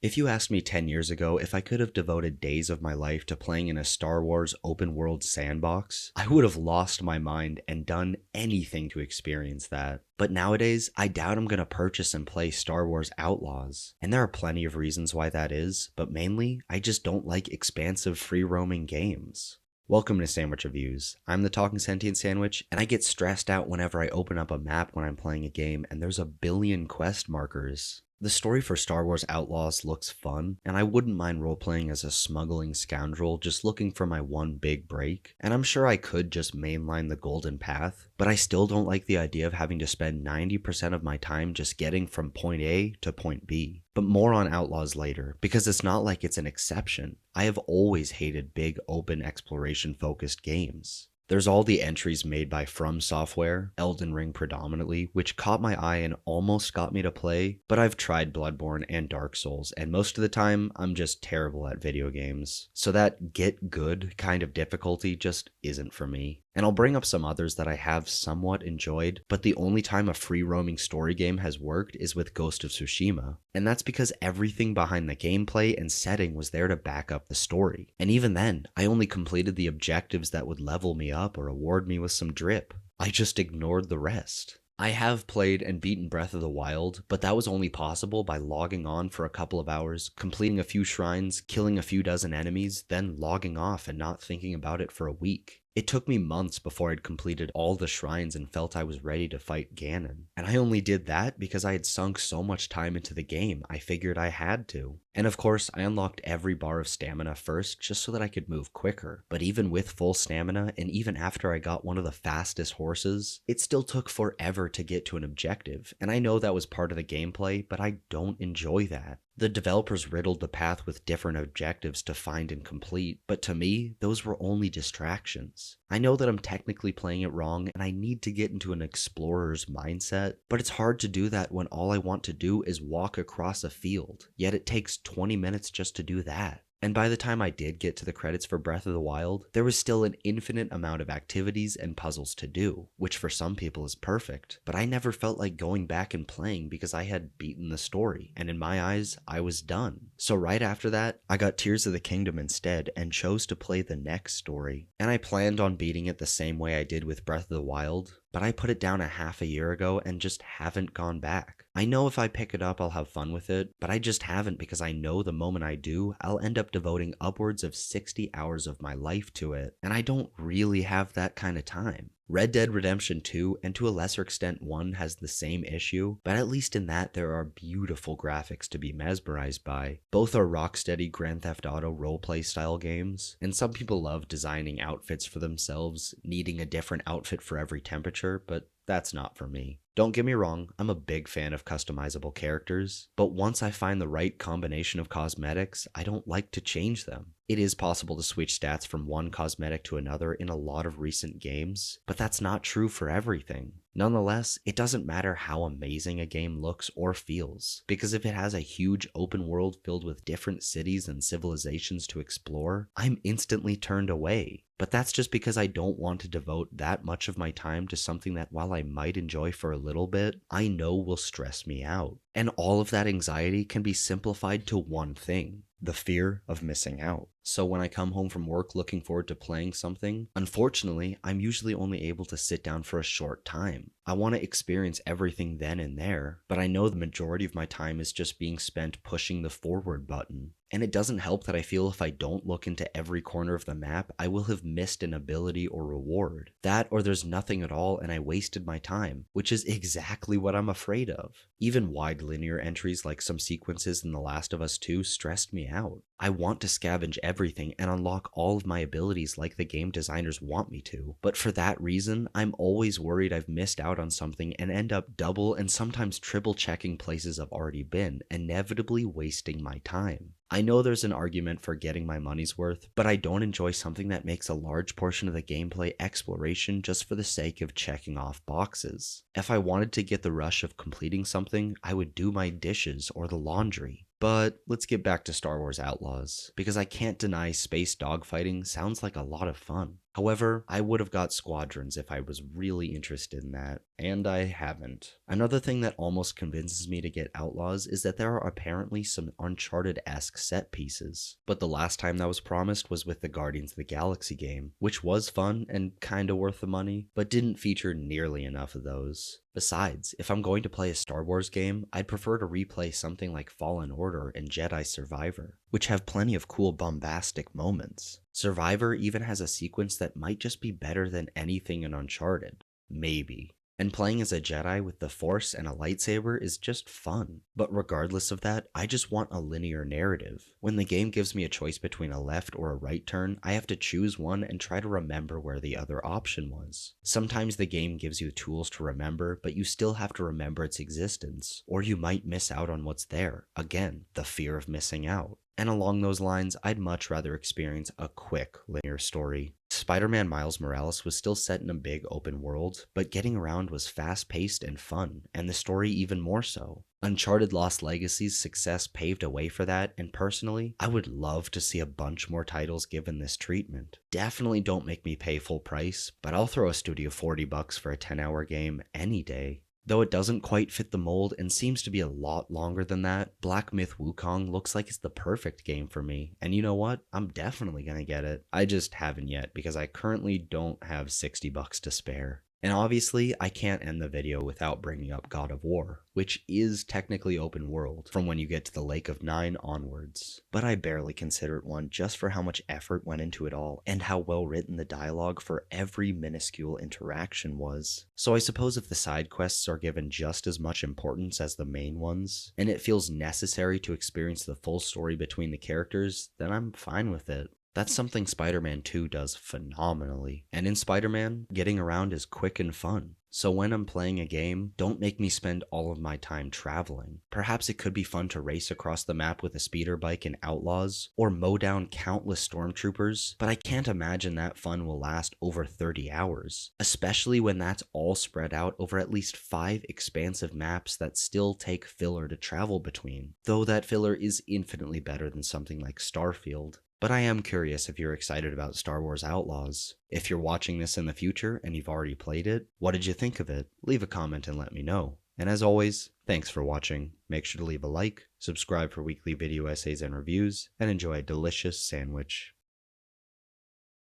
If you asked me 10 years ago if I could have devoted days of my life to playing in a Star Wars open world sandbox, I would have lost my mind and done anything to experience that. But nowadays, I doubt I'm going to purchase and play Star Wars Outlaws. And there are plenty of reasons why that is, but mainly, I just don't like expansive free roaming games. Welcome to Sandwich Reviews. I'm the Talking Sentient Sandwich, and I get stressed out whenever I open up a map when I'm playing a game and there's a billion quest markers. The story for Star Wars Outlaws looks fun, and I wouldn't mind roleplaying as a smuggling scoundrel just looking for my one big break, and I'm sure I could just mainline the golden path, but I still don't like the idea of having to spend 90% of my time just getting from point A to point B. But more on Outlaws later, because it's not like it's an exception. I have always hated big open exploration focused games. There's all the entries made by From Software, Elden Ring predominantly, which caught my eye and almost got me to play, but I've tried Bloodborne and Dark Souls, and most of the time, I'm just terrible at video games. So that get good kind of difficulty just isn't for me. And I'll bring up some others that I have somewhat enjoyed, but the only time a free roaming story game has worked is with Ghost of Tsushima. And that's because everything behind the gameplay and setting was there to back up the story. And even then, I only completed the objectives that would level me up or reward me with some drip. I just ignored the rest. I have played and beaten Breath of the Wild, but that was only possible by logging on for a couple of hours, completing a few shrines, killing a few dozen enemies, then logging off and not thinking about it for a week. It took me months before I'd completed all the shrines and felt I was ready to fight Ganon. And I only did that because I had sunk so much time into the game, I figured I had to. And of course, I unlocked every bar of stamina first just so that I could move quicker. But even with full stamina, and even after I got one of the fastest horses, it still took forever to get to an objective. And I know that was part of the gameplay, but I don't enjoy that. The developers riddled the path with different objectives to find and complete, but to me, those were only distractions. I know that I'm technically playing it wrong and I need to get into an explorer's mindset, but it's hard to do that when all I want to do is walk across a field, yet it takes 20 minutes just to do that. And by the time I did get to the credits for Breath of the Wild, there was still an infinite amount of activities and puzzles to do, which for some people is perfect, but I never felt like going back and playing because I had beaten the story, and in my eyes, I was done. So right after that, I got Tears of the Kingdom instead and chose to play the next story. And I planned on beating it the same way I did with Breath of the Wild, but I put it down a half a year ago and just haven't gone back. I know if I pick it up, I'll have fun with it, but I just haven't because I know the moment I do, I'll end up devoting upwards of 60 hours of my life to it, and I don't really have that kind of time. Red Dead Redemption 2, and to a lesser extent 1, has the same issue, but at least in that there are beautiful graphics to be mesmerized by. Both are Rocksteady Grand Theft Auto roleplay style games, and some people love designing outfits for themselves, needing a different outfit for every temperature, but that's not for me. Don't get me wrong, I'm a big fan of customizable characters, but once I find the right combination of cosmetics, I don't like to change them. It is possible to switch stats from one cosmetic to another in a lot of recent games, but that's not true for everything. Nonetheless, it doesn't matter how amazing a game looks or feels, because if it has a huge open world filled with different cities and civilizations to explore, I'm instantly turned away. But that's just because I don't want to devote that much of my time to something that, while I might enjoy for a little bit, I know will stress me out. And all of that anxiety can be simplified to one thing: the fear of missing out. So when I come home from work looking forward to playing something, unfortunately, I'm usually only able to sit down for a short time. I want to experience everything then and there, but I know the majority of my time is just being spent pushing the forward button. And it doesn't help that I feel if I don't look into every corner of the map, I will have missed an ability or reward. That, or there's nothing at all and I wasted my time, which is exactly what I'm afraid of. Even wide linear entries like some sequences in The Last of Us 2 stressed me out. I want to scavenge everything and unlock all of my abilities like the game designers want me to, but for that reason, I'm always worried I've missed out on something and end up double and sometimes triple checking places I've already been, inevitably wasting my time. I know there's an argument for getting my money's worth, but I don't enjoy something that makes a large portion of the gameplay exploration just for the sake of checking off boxes. If I wanted to get the rush of completing something, I would do my dishes or the laundry. But let's get back to Star Wars Outlaws, because I can't deny space dogfighting sounds like a lot of fun. However, I would have got Squadrons if I was really interested in that, and I haven't. Another thing that almost convinces me to get Outlaws is that there are apparently some Uncharted-esque set pieces. But the last time that was promised was with the Guardians of the Galaxy game, which was fun and kinda worth the money, but didn't feature nearly enough of those. Besides, if I'm going to play a Star Wars game, I'd prefer to replay something like Fallen Order and Jedi Survivor, which have plenty of cool bombastic moments. Survivor even has a sequence that might just be better than anything in Uncharted. Maybe. And playing as a Jedi with the Force and a lightsaber is just fun. But regardless of that, I just want a linear narrative. When the game gives me a choice between a left or a right turn, I have to choose one and try to remember where the other option was. Sometimes the game gives you tools to remember, but you still have to remember its existence, or you might miss out on what's there. Again, the fear of missing out. And along those lines, I'd much rather experience a quick, linear story. Spider-Man Miles Morales was still set in a big open world, but getting around was fast-paced and fun, and the story even more so. Uncharted Lost Legacy's success paved a way for that, and personally, I would love to see a bunch more titles given this treatment. Definitely don't make me pay full price, but I'll throw a studio $40 for a 10-hour game any day. Though it doesn't quite fit the mold and seems to be a lot longer than that, Black Myth Wukong looks like it's the perfect game for me, and you know what? I'm definitely gonna get it. I just haven't yet because I currently don't have $60 to spare. And obviously, I can't end the video without bringing up God of War, which is technically open world from when you get to the Lake of Nine onwards. But I barely consider it one just for how much effort went into it all and how well written the dialogue for every minuscule interaction was. So I suppose if the side quests are given just as much importance as the main ones, and it feels necessary to experience the full story between the characters, then I'm fine with it. That's something Spider-Man 2 does phenomenally. And in Spider-Man, getting around is quick and fun. So when I'm playing a game, don't make me spend all of my time traveling. Perhaps it could be fun to race across the map with a speeder bike in Outlaws, or mow down countless stormtroopers, but I can't imagine that fun will last over 30 hours, especially when that's all spread out over at least 5 expansive maps that still take filler to travel between, though that filler is infinitely better than something like Starfield. But I am curious if you're excited about Star Wars Outlaws. If you're watching this in the future and you've already played it, what did you think of it? Leave a comment and let me know. And as always, thanks for watching. Make sure to leave a like, subscribe for weekly video essays and reviews, and enjoy a delicious sandwich.